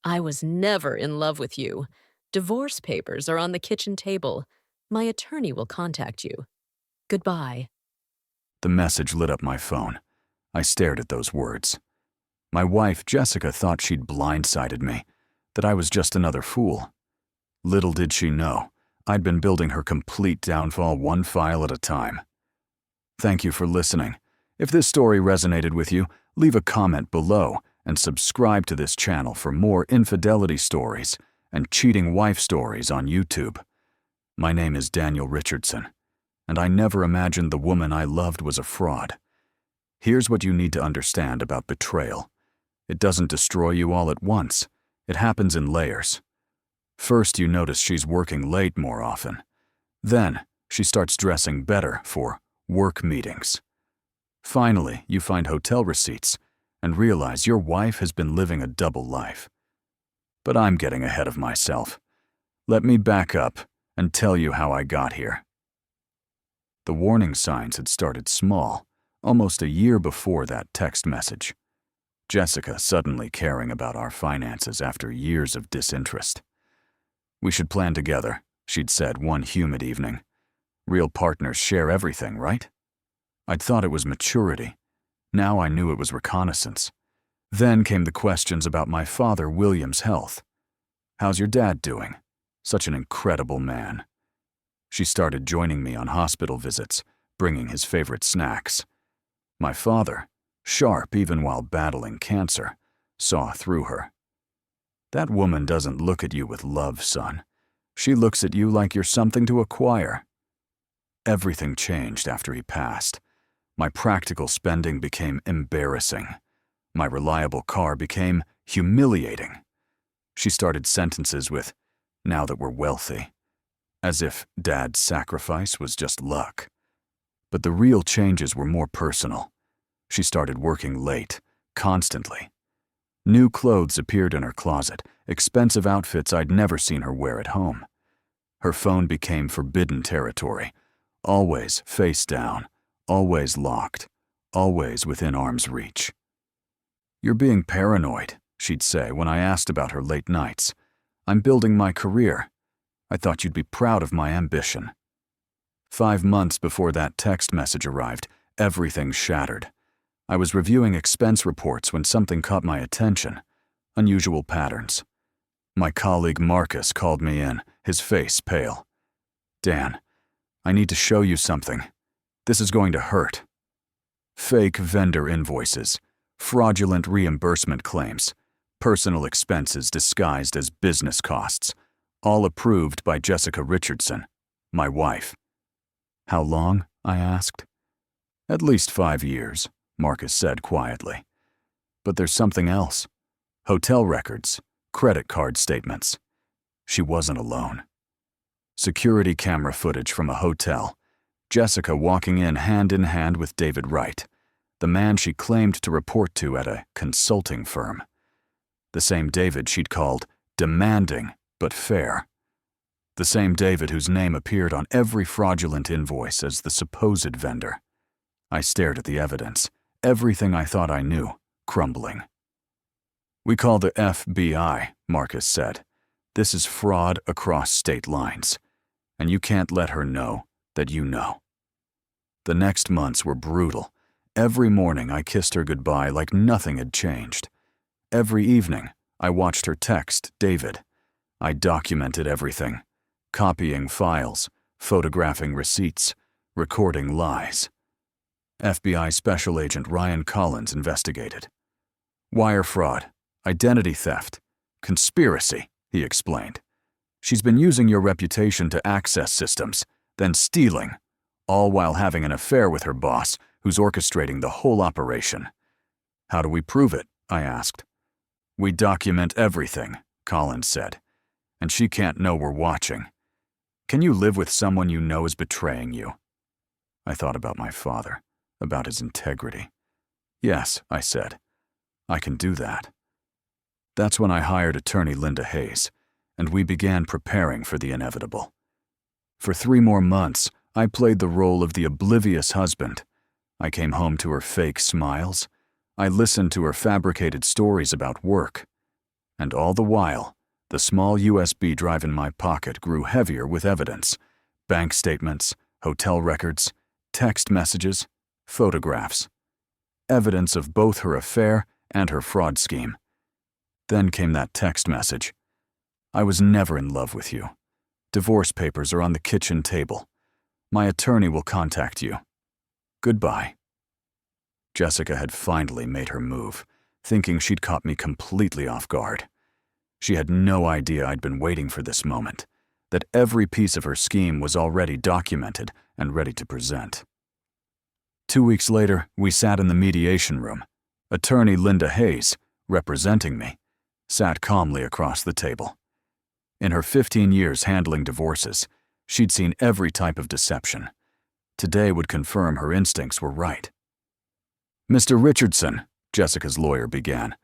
I was never in love with you. Divorce papers are on the kitchen table. My attorney will contact you. Goodbye. The message lit up my phone. I stared at those words. My wife, Jessica, thought she'd blindsided me, that I was just another fool. Little did she know, I'd been building her complete downfall one file at a time. Thank you for listening. If this story resonated with you, leave a comment below and subscribe to this channel for more infidelity stories and cheating wife stories on YouTube. My name is Daniel Richardson, and I never imagined the woman I loved was a fraud. Here's what you need to understand about betrayal. It doesn't destroy you all at once. It happens in layers. First, you notice she's working late more often. Then, she starts dressing better for work meetings. Finally, you find hotel receipts and realize your wife has been living a double life. But I'm getting ahead of myself. Let me back up and tell you how I got here. The warning signs had started small, almost a year before that text message. Jessica suddenly caring about our finances after years of disinterest. We should plan together, she'd said one humid evening. Real partners share everything, right? I'd thought it was maturity. Now I knew it was reconnaissance. Then came the questions about my father, William's health. How's your dad doing? Such an incredible man. She started joining me on hospital visits, bringing his favorite snacks. My father, sharp even while battling cancer, saw through her. That woman doesn't look at you with love, son. She looks at you like you're something to acquire. Everything changed after he passed. My practical spending became embarrassing. My reliable car became humiliating. She started sentences with, "Now that we're wealthy," as if Dad's sacrifice was just luck. But the real changes were more personal. She started working late, constantly. New clothes appeared in her closet, expensive outfits I'd never seen her wear at home. Her phone became forbidden territory, always face down, always locked, always within arm's reach. "You're being paranoid," she'd say when I asked about her late nights. "I'm building my career. I thought you'd be proud of my ambition." 5 months before that text message arrived, everything shattered. I was reviewing expense reports when something caught my attention. Unusual patterns. My colleague Marcus called me in, his face pale. "Dan, I need to show you something. This is going to hurt." Fake vendor invoices, fraudulent reimbursement claims, personal expenses disguised as business costs, all approved by Jessica Richardson, my wife. "How long?" I asked. "At least 5 years, Marcus said quietly. "But there's something else. Hotel records, credit card statements." She wasn't alone. Security camera footage from a hotel. Jessica walking in hand with David Wright, the man she claimed to report to at a consulting firm. The same David she'd called demanding but fair. The same David whose name appeared on every fraudulent invoice as the supposed vendor. I stared at the evidence, everything I thought I knew, crumbling. "We call the FBI," Marcus said. "This is fraud across state lines, and you can't let her know that you know." The next months were brutal. Every morning I kissed her goodbye like nothing had changed. Every evening I watched her text David. I documented everything, copying files, photographing receipts, recording lies. FBI Special Agent Ryan Collins investigated. "Wire fraud, identity theft, conspiracy," he explained. "She's been using your reputation to access systems, then stealing, all while having an affair with her boss, who's orchestrating the whole operation." "How do we prove it?" I asked. "We document everything," Collins said, "and she can't know we're watching. Can you live with someone you know is betraying you?" I thought about my father, about his integrity. "Yes," I said, "I can do that." That's when I hired attorney Linda Hayes, and we began preparing for the inevitable. For 3 more months, I played the role of the oblivious husband. I came home to her fake smiles. I listened to her fabricated stories about work. And all the while, the small USB drive in my pocket grew heavier with evidence: bank statements, hotel records, text messages, photographs. Evidence of both her affair and her fraud scheme. Then came that text message. "I was never in love with you. Divorce papers are on the kitchen table. My attorney will contact you. Goodbye." Jessica had finally made her move, thinking she'd caught me completely off guard. She had no idea I'd been waiting for this moment, that every piece of her scheme was already documented and ready to present. 2 weeks later, we sat in the mediation room. Attorney Linda Hayes, representing me, sat calmly across the table. In her 15 years handling divorces, she'd seen every type of deception. Today would confirm her instincts were right. "Mr. Richardson," Jessica's lawyer began,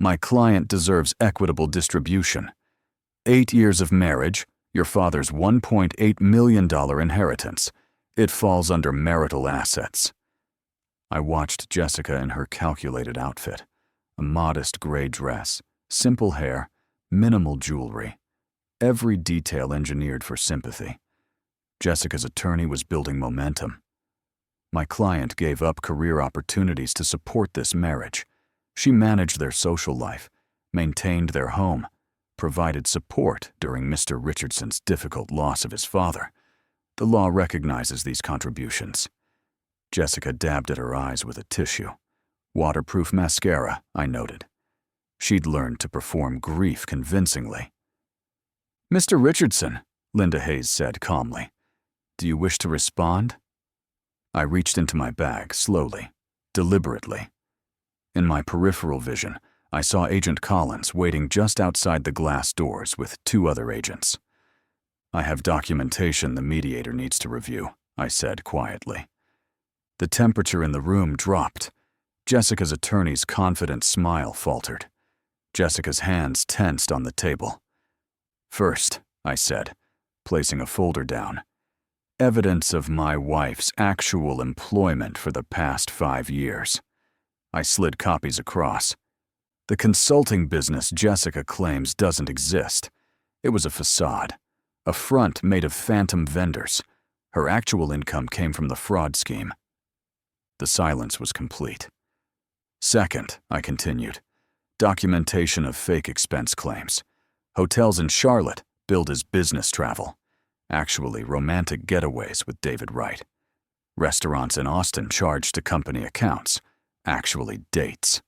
"my client deserves equitable distribution. 8 years of marriage, your father's $1.8 million inheritance. It falls under marital assets." I watched Jessica in her calculated outfit, a modest gray dress, simple hair, minimal jewelry, every detail engineered for sympathy. Jessica's attorney was building momentum. My client gave up career opportunities to support this marriage. She managed their social life, maintained their home, provided support during Mr. Richardson's difficult loss of his father. The law recognizes these contributions. Jessica dabbed at her eyes with a tissue. Waterproof mascara, I noted. She'd learned to perform grief convincingly. "Mr. Richardson," Linda Hayes said calmly, "do you wish to respond?" I reached into my bag slowly, deliberately. In my peripheral vision, I saw Agent Collins waiting just outside the glass doors with 2 other agents. "I have documentation the mediator needs to review," I said quietly. The temperature in the room dropped. Jessica's attorney's confident smile faltered. Jessica's hands tensed on the table. "First," I said, placing a folder down, "evidence of my wife's actual employment for the past 5 years." I slid copies across. "The consulting business Jessica claims doesn't exist. It was a facade, a front made of phantom vendors. Her actual income came from the fraud scheme." The silence was complete. "Second," I continued, "documentation of fake expense claims. Hotels in Charlotte billed as business travel. Actually romantic getaways with David Wright. Restaurants in Austin charged to company accounts. Actually dates.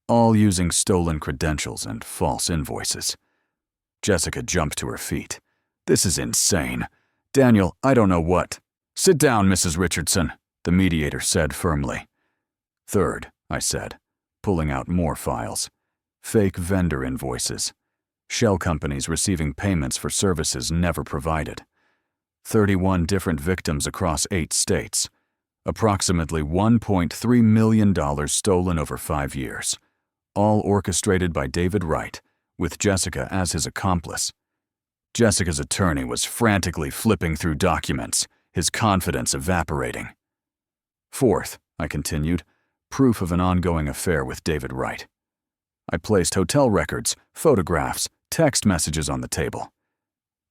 All using stolen credentials and false invoices." Jessica jumped to her feet. "This is insane. Daniel, I don't know what." "Sit down, Mrs. Richardson," the mediator said firmly. "Third," I said, pulling out more files. "Fake vendor invoices. Shell companies receiving payments for services never provided. 31 different victims across 8 states. Approximately $1.3 million stolen over 5 years. All orchestrated by David Wright, with Jessica as his accomplice." Jessica's attorney was frantically flipping through documents, his confidence evaporating. "Fourth," I continued, "proof of an ongoing affair with David Wright." I placed hotel records, photographs, text messages on the table.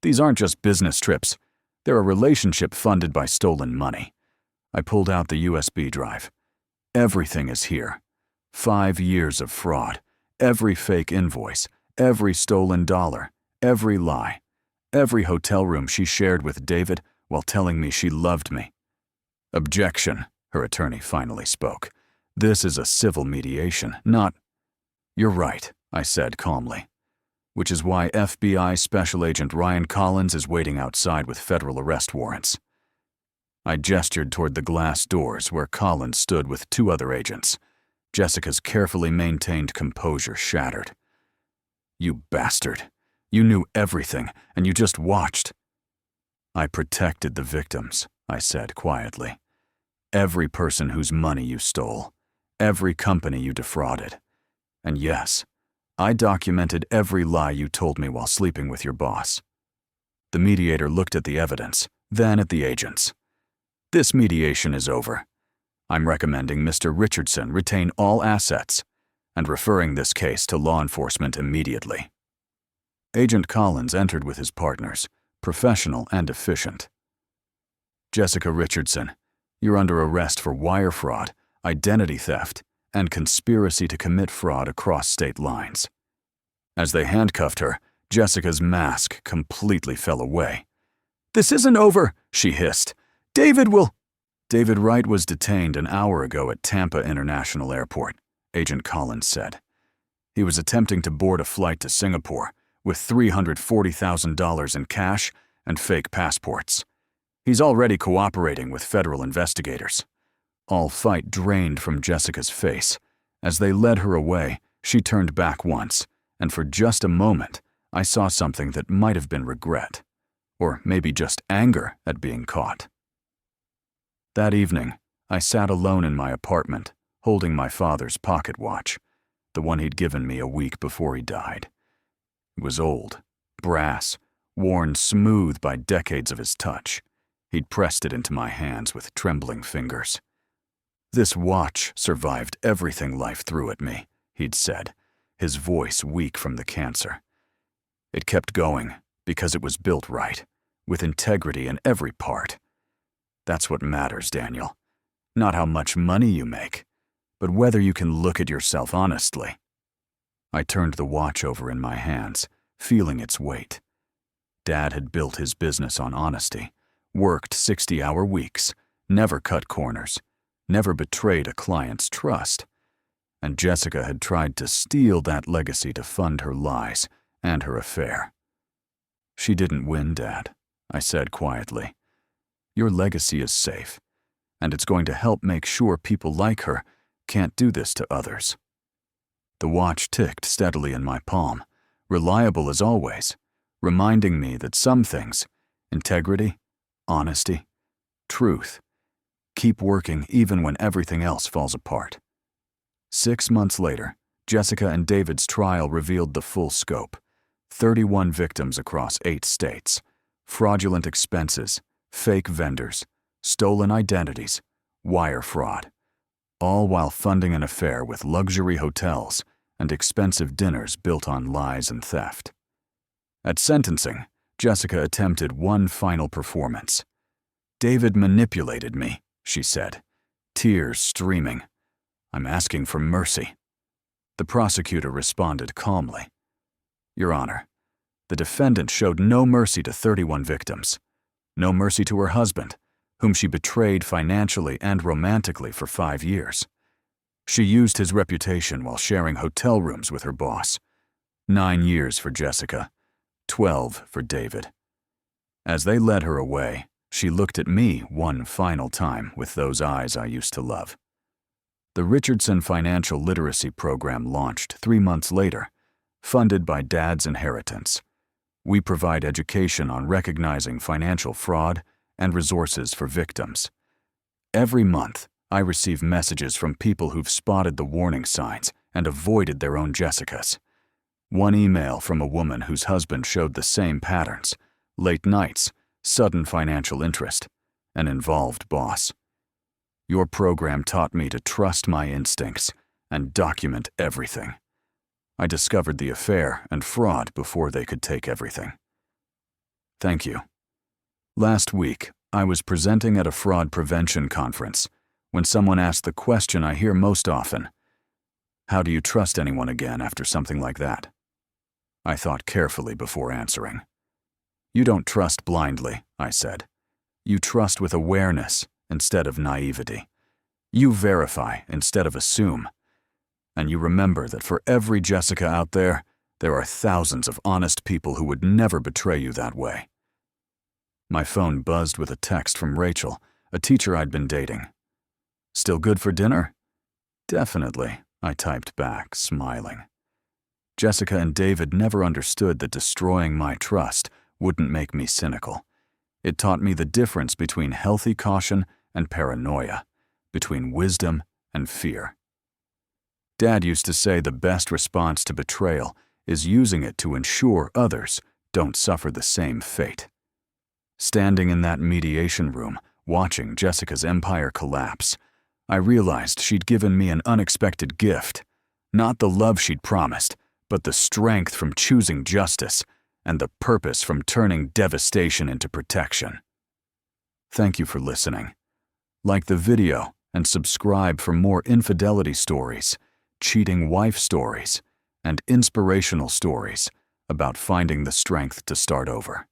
"These aren't just business trips. They're a relationship funded by stolen money." I pulled out the USB drive. "Everything is here. 5 years of fraud, every fake invoice, every stolen dollar, every lie, every hotel room she shared with David while telling me she loved me." "Objection," her attorney finally spoke. "This is a civil mediation, not—" "You're right," I said calmly. "Which is why FBI Special Agent Ryan Collins is waiting outside with federal arrest warrants." I gestured toward the glass doors where Collins stood with 2 other agents. Jessica's carefully maintained composure shattered. "You bastard. You knew everything, and you just watched." "I protected the victims," I said quietly. "Every person whose money you stole. Every company you defrauded. And yes, I documented every lie you told me while sleeping with your boss." The mediator looked at the evidence, then at the agents. "This mediation is over. I'm recommending Mr. Richardson retain all assets. and referring this case to law enforcement immediately. Agent Collins entered with his partners, professional and efficient. Jessica Richardson, you're under arrest for wire fraud, identity theft, and conspiracy to commit fraud across state lines. As they handcuffed her, Jessica's mask completely fell away. "This isn't over," she hissed. David Wright was detained an hour ago at Tampa International Airport," Agent Collins said. "He was attempting to board a flight to Singapore with $340,000 in cash and fake passports. He's already cooperating with federal investigators." All fight drained from Jessica's face. As they led her away, she turned back once, and for just a moment, I saw something that might have been regret, or maybe just anger at being caught. That evening, I sat alone in my apartment, holding my father's pocket watch, the one he'd given me a week before he died. It was old, brass, worn smooth by decades of his touch. He'd pressed it into my hands with trembling fingers. "This watch survived everything life threw at me," he'd said, his voice weak from the cancer. "It kept going because it was built right, with integrity in every part. That's what matters, Daniel. Not how much money you make, but whether you can look at yourself honestly." I turned the watch over in my hands, feeling its weight. Dad had built his business on honesty, worked 60-hour weeks, never cut corners, never betrayed a client's trust. And Jessica had tried to steal that legacy to fund her lies and her affair. "She didn't win, Dad," I said quietly. "Your legacy is safe, and it's going to help make sure people like her can't do this to others." The watch ticked steadily in my palm, reliable as always, reminding me that some things, integrity, honesty, truth, keep working even when everything else falls apart. 6 months later, Jessica and David's trial revealed the full scope. 31 victims across 8 states, fraudulent expenses, fake vendors, stolen identities, wire fraud, all while funding an affair with luxury hotels and expensive dinners built on lies and theft. At sentencing, Jessica attempted one final performance. "David manipulated me," she said, tears streaming. "I'm asking for mercy." The prosecutor responded calmly. "Your Honor, the defendant showed no mercy to 31 victims, no mercy to her husband, whom she betrayed financially and romantically for 5 years. She used his reputation while sharing hotel rooms with her boss. 9 years for Jessica, 12 for David." As they led her away, she looked at me one final time with those eyes I used to love. The Richardson Financial Literacy Program launched 3 months later, funded by Dad's inheritance. We provide education on recognizing financial fraud and resources for victims. Every month, I receive messages from people who've spotted the warning signs and avoided their own Jessicas. One email from a woman whose husband showed the same patterns: late nights, sudden financial interest, an involved boss. "Your program taught me to trust my instincts and document everything. I discovered the affair and fraud before they could take everything." Thank you. Last week, I was presenting at a fraud prevention conference when someone asked the question I hear most often: "How do you trust anyone again after something like that?" I thought carefully before answering. "You don't trust blindly," I said. "You trust with awareness instead of naivety. You verify instead of assume. And you remember that for every Jessica out there, there are thousands of honest people who would never betray you that way." My phone buzzed with a text from Rachel, a teacher I'd been dating. "Still good for dinner?" "Definitely," I typed back, smiling. Jessica and David never understood that destroying my trust wouldn't make me cynical. It taught me the difference between healthy caution and paranoia, between wisdom and fear. Dad used to say the best response to betrayal is using it to ensure others don't suffer the same fate. Standing in that mediation room, watching Jessica's empire collapse, I realized she'd given me an unexpected gift: Not the love she'd promised, but the strength from choosing justice and the purpose from turning devastation into protection. Thank you for listening. Like the video and subscribe for more infidelity stories, cheating wife stories, and inspirational stories about finding the strength to start over.